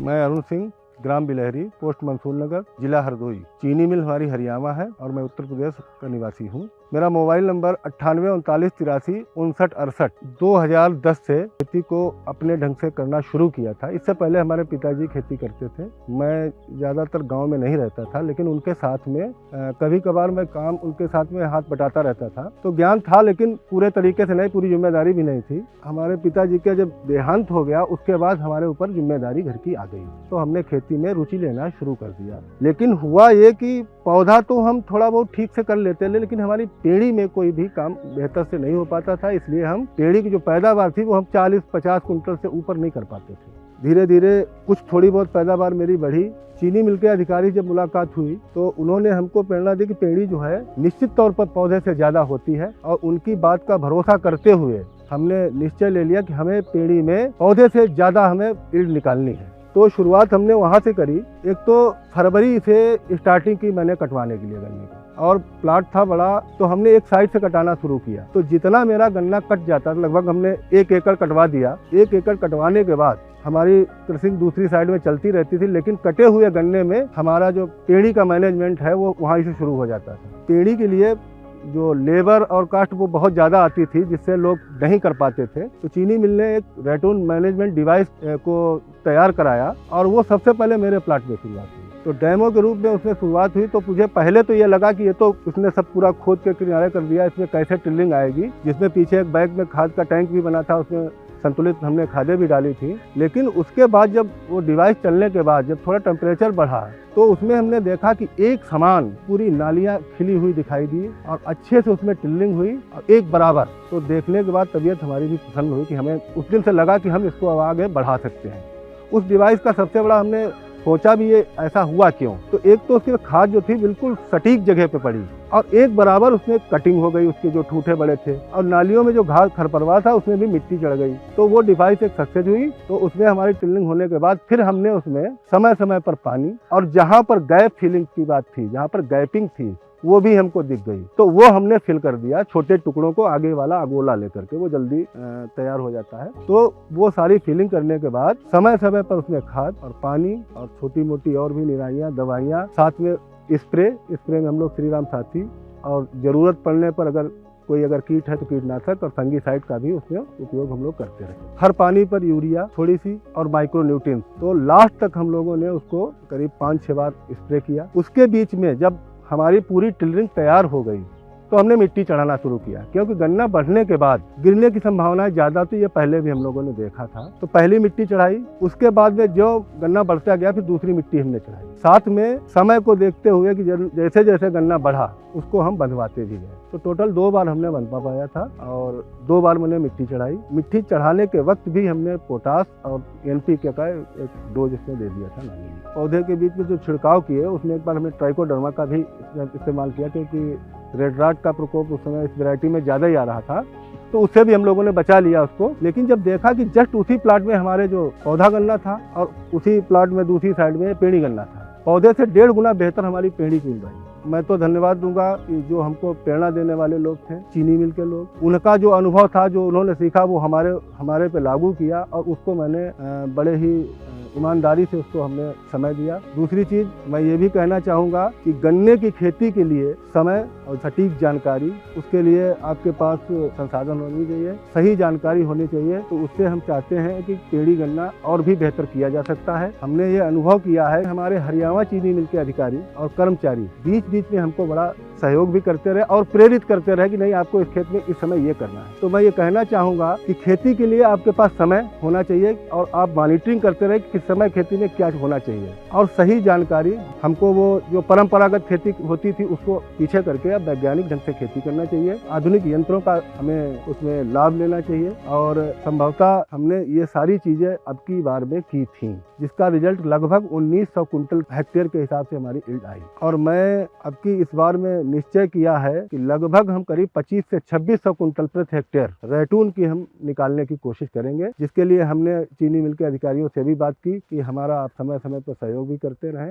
मैं अरुण सिंह, ग्राम बिलहरी, पोस्ट मंसूर नगर, जिला हरदोई। चीनी मिल हमारी हरियाणा है और मैं उत्तर प्रदेश का निवासी हूँ। मेरा मोबाइल नंबर 9839835968। 2010 से खेती को अपने ढंग से करना शुरू किया था। इससे पहले हमारे पिताजी खेती करते थे। मैं ज़्यादातर गांव में नहीं रहता था, लेकिन उनके साथ में कभी कभार मैं काम उनके साथ में हाथ बटाता रहता था। तो ज्ञान था, लेकिन पूरे तरीके से नहीं, पूरी जिम्मेदारी भी नहीं थी। हमारे पिताजी का जब देहांत हो गया, उसके बाद हमारे ऊपर जिम्मेदारी घर की आ गई, तो हमने खेती में रुचि लेना शुरू कर दिया। लेकिन हुआ ये कि पौधा तो हम थोड़ा बहुत ठीक से कर लेते थे, लेकिन हमारी पेड़ी में कोई भी काम बेहतर से नहीं हो पाता था। इसलिए हम पेड़ी की जो पैदावार थी वो हम 40-50 कुंटल से ऊपर नहीं कर पाते थे। धीरे धीरे कुछ थोड़ी बहुत पैदावार मेरी बढ़ी। चीनी मिल के अधिकारी जब मुलाकात हुई तो उन्होंने हमको प्रेरणा दी कि पेड़ी जो है निश्चित तौर पर पौधे से ज़्यादा होती है, और उनकी बात का भरोसा करते हुए हमने निश्चय ले लिया कि हमें पेड़ी में पौधे से ज़्यादा हमें ईल्ड निकालनी है। तो शुरुआत हमने वहाँ से करी। एक तो फरवरी से स्टार्टिंग की मैंने कटवाने के लिए गन्ने का, और प्लाट था बड़ा, तो हमने एक साइड से कटाना शुरू किया। तो जितना मेरा गन्ना कट जाता था, लगभग हमने 1 एकड़ कटवा दिया। 1 एकड़ कटवाने के बाद हमारी क्रसिंग दूसरी साइड में चलती रहती थी, लेकिन कटे हुए गन्ने में हमारा जो पेड़ी का मैनेजमेंट है वो वहाँ से शुरू हो जाता था। पेड़ी के लिए जो लेबर और कास्ट वो बहुत ज़्यादा आती थी, जिससे लोग नहीं कर पाते थे। तो चीनी मिल ने एक रेटून मैनेजमेंट डिवाइस को तैयार कराया, और वो सबसे पहले मेरे प्लाट में शुरुआत हुई। तो डेमो के रूप में उसमें शुरुआत हुई। तो मुझे पहले तो ये लगा कि ये तो उसने सब पूरा खोद के किनारे कर दिया, इसमें कैसे टिल्लिंग आएगी, जिसमें पीछे एक बैग में खाद का टैंक भी बना था, उसमें संतुलित हमने खादें भी डाली थी। लेकिन उसके बाद जब वो डिवाइस चलने के बाद जब थोड़ा टेम्परेचर बढ़ा, तो उसमें हमने देखा कि एक समान पूरी नालियाँ खिली हुई दिखाई दी, और अच्छे से उसमें टिल्लिंग हुई और एक बराबर। तो देखने के बाद तबीयत हमारी भी प्रसन्न हुई कि हमें उस दिन से लगा कि हम इसको आगे बढ़ा सकते हैं। उस डिवाइस का सबसे बड़ा हमने सोचा भी ये ऐसा हुआ क्यों, तो एक तो उसकी खाद जो थी बिल्कुल सटीक जगह पे पड़ी, और एक बराबर उसमें कटिंग हो गई, उसके जो ठूठे बड़े थे, और नालियों में जो घास खरपतवार था उसमें भी मिट्टी चढ़ गई। तो वो डिवाइस एक सक्सेस हुई। तो उसमें हमारी टिल्लिंग होने के बाद फिर हमने उसमें समय समय पर पानी, और जहाँ पर गैप फिलिंग की बात थी, जहाँ पर गैपिंग थी, वो भी हमको दिख गई, तो वो हमने फिल कर दिया। छोटे टुकड़ों को आगे वाला अगोला लेकर के, वो जल्दी तैयार हो जाता है। तो वो सारी फिलिंग करने के बाद समय समय पर उसमें खाद और पानी और छोटी मोटी और भी निराइयाँ, दवाइयाँ, साथ में स्प्रे में हम लोग श्रीराम साथी, और ज़रूरत पड़ने पर अगर कीट है तो कीटनाशक और फंगीसाइड का भी उसमें उपयोग हम लोग करते रहे। हर पानी पर यूरिया थोड़ी सी और माइक्रो न्यूट्रिएंट्स। तो लास्ट तक हम लोगों ने उसको करीब 5-6 बार स्प्रे किया। उसके बीच में जब हमारी पूरी टिल्लिंग तैयार हो गई तो हमने मिट्टी चढ़ाना शुरू किया, क्योंकि गन्ना बढ़ने के बाद गिरने की संभावना ज़्यादा थी। ये पहले भी हम लोगों ने देखा था। तो पहली मिट्टी चढ़ाई, उसके बाद में जो गन्ना बढ़ता गया फिर दूसरी मिट्टी हमने चढ़ाई। साथ में समय को देखते हुए कि जैसे जैसे गन्ना बढ़ा उसको हम बंधवाते भी गए। तो टोटल 2 बार हमने बंधवा पाया था, और 2 बार मैंने मिट्टी चढ़ाई। मिट्टी चढ़ाने के वक्त भी हमने पोटास और NPK का एक डोज इसमें दे दिया था। पौधे के बीच में जो छिड़काव किए उसमें एक बार हमने ट्राइकोडर्मा का भी इस्तेमाल किया, क्योंकि रेड राट का प्रकोप उस समय इस वैरायटी में ज़्यादा ही आ रहा था, तो उससे भी हम लोगों ने बचा लिया उसको। लेकिन जब देखा कि जस्ट उसी प्लाट में हमारे जो पौधा गन्ना था और उसी प्लाट में दूसरी साइड में पेड़ी गन्ना था, पौधे से 1.5 गुना बेहतर हमारी पेड़ी की मिल रही। मैं तो धन्यवाद दूंगा कि जो हमको प्रेरणा देने वाले लोग थे, चीनी मिल के लोग, उनका जो अनुभव था, जो उन्होंने सीखा, वो हमारे पे लागू किया, और उसको मैंने बड़े ही ईमानदारी से उसको हमने समय दिया। दूसरी चीज़ मैं ये भी कहना चाहूँगा कि गन्ने की खेती के लिए समय और सटीक जानकारी, उसके लिए आपके पास संसाधन होनी चाहिए, सही जानकारी होनी चाहिए। तो उससे हम चाहते हैं कि पेड़ी गन्ना और भी बेहतर किया जा सकता है। हमने ये अनुभव किया है। हमारे हरियाणा चीनी मिल के अधिकारी और कर्मचारी बीच बीच में हमको बड़ा सहयोग भी करते रहे और प्रेरित करते रहे कि नहीं, आपको इस खेत में इस समय ये करना है। तो मैं ये कहना चाहूँगा कि खेती के लिए आपके पास समय होना चाहिए, और आप मॉनिटरिंग करते रहे कि किस समय खेती में क्या होना चाहिए, और सही जानकारी हमको, वो जो परंपरागत खेती होती थी उसको पीछे करके अब वैज्ञानिक ढंग से खेती करना चाहिए। आधुनिक यंत्रों का हमें उसमें लाभ लेना चाहिए, और संभवतः हमने ये सारी चीज़ें अब की बार में की थी, जिसका रिजल्ट लगभग 1900 कुंटल हेक्टेयर के हिसाब से हमारी ईल्ड आई। और मैं अब की इस बार में निश्चय किया है कि लगभग हम करीब 25 से 2600 कुंटल प्रति हेक्टेयर रेटून की हम निकालने की कोशिश करेंगे, जिसके लिए हमने चीनी मिल के अधिकारियों से भी बात की कि हमारा आप समय समय पर सहयोग भी करते रहें।